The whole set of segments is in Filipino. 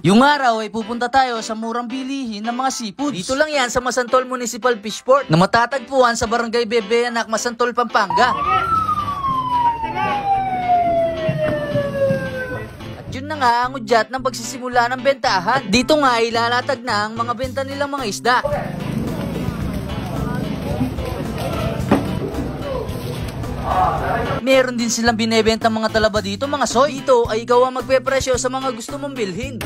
Yung araw ay pupunta tayo sa murang bilihin ng mga seafoods. Dito lang yan sa Masantol Municipal Fishport na matatagpuan sa Barangay Bebeanak, Masantol, Pampanga. At yun na nga ang udyat ng pagsisimula ng bentahan. At dito nga ay lalatag na ang mga benta nilang mga isda. Meron din silang binebenta mga talaba dito, mga soy. Dito ay ikaw ang magpepresyo sa mga gusto mong bilhin.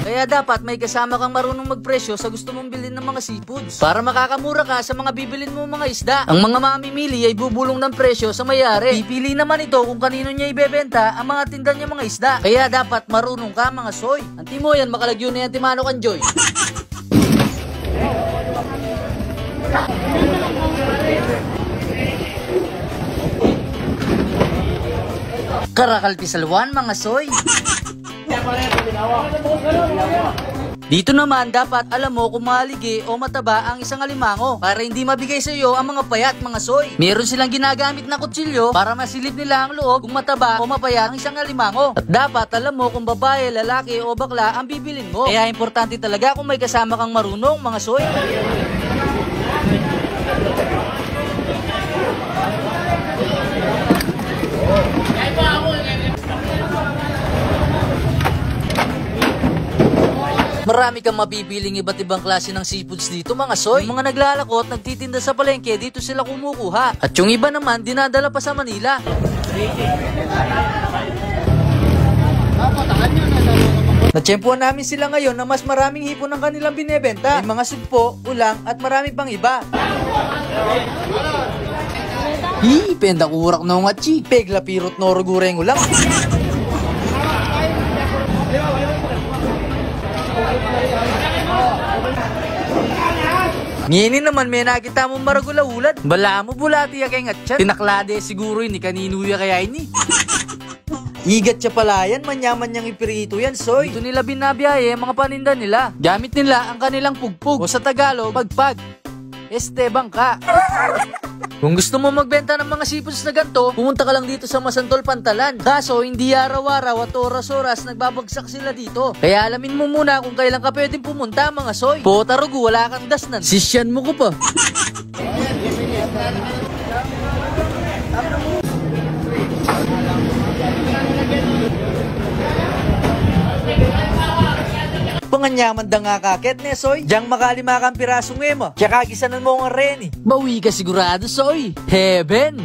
Kaya dapat may kasama kang marunong magpresyo sa gusto mong bilhin ng mga seafoods para makakamura ka sa mga bibilin mo mga isda. Ang mga mamimili ay bubulong ng presyo sa may-ari. Pipili naman ito kung kanino niya ibebenta ang mga tinda niya mga isda. Kaya dapat marunong ka, mga soy. Anti mo yan, makalagyo na yan timano kan Joy. Karakalti salwan, mga soy. Dito naman dapat alam mo kung maligi o mataba ang isang alimango para hindi mabigay sa iyo ang mga payat, mga soy. Meron silang ginagamit na kutsilyo para masilip nila ang loob kung mataba o mapayat ang isang alimango. At dapat alam mo kung babae, lalaki o bakla ang bibilin mo. Kaya importante talaga kung may kasama kang marunong, mga soy. Marami kang mabibiling iba't ibang klase ng seafoods dito, mga soy. Yung mga naglalakot, nagtitinda sa palengke, dito sila kumukuha. At yung iba naman, dinadala pa sa Manila. Natsyempuan namin sila ngayon na mas maraming hipon ang kanilang binebenta. May mga sugpo, ulang at marami pang iba. Penda kurak na nga chi. Pegla pirot no rugureng ulang. Ngini naman may nakita mo maragulawulad. Bala mo bulati ya kay ngatchat. Tinaklade siguro ini kanino ya kaya ini. Igat siya pala yan, manyaman niyang ipirito yan, soy. Ito nila binabiyahe mga paninda nila. Gamit nila ang kanilang pugpug o sa Tagalog, pagpag. Bangka. Kung gusto mo magbenta ng mga seafoods na ganito, pumunta ka lang dito sa Masantol, Pantalan. Kaso, hindi araw-araw at oras-oras nagbabagsak sila dito. Kaya alamin mo muna kung kailan ka pwedeng pumunta, mga soy. Potarugo, wala kang dasnan. Sisyan mo ko pa. Panganyaman da nga kakit ne, soy. Diyang makalima kang pirasong ema. Tsaka gisanan mo nga rin eh. Bawi ka sigurado, soy. Heaven.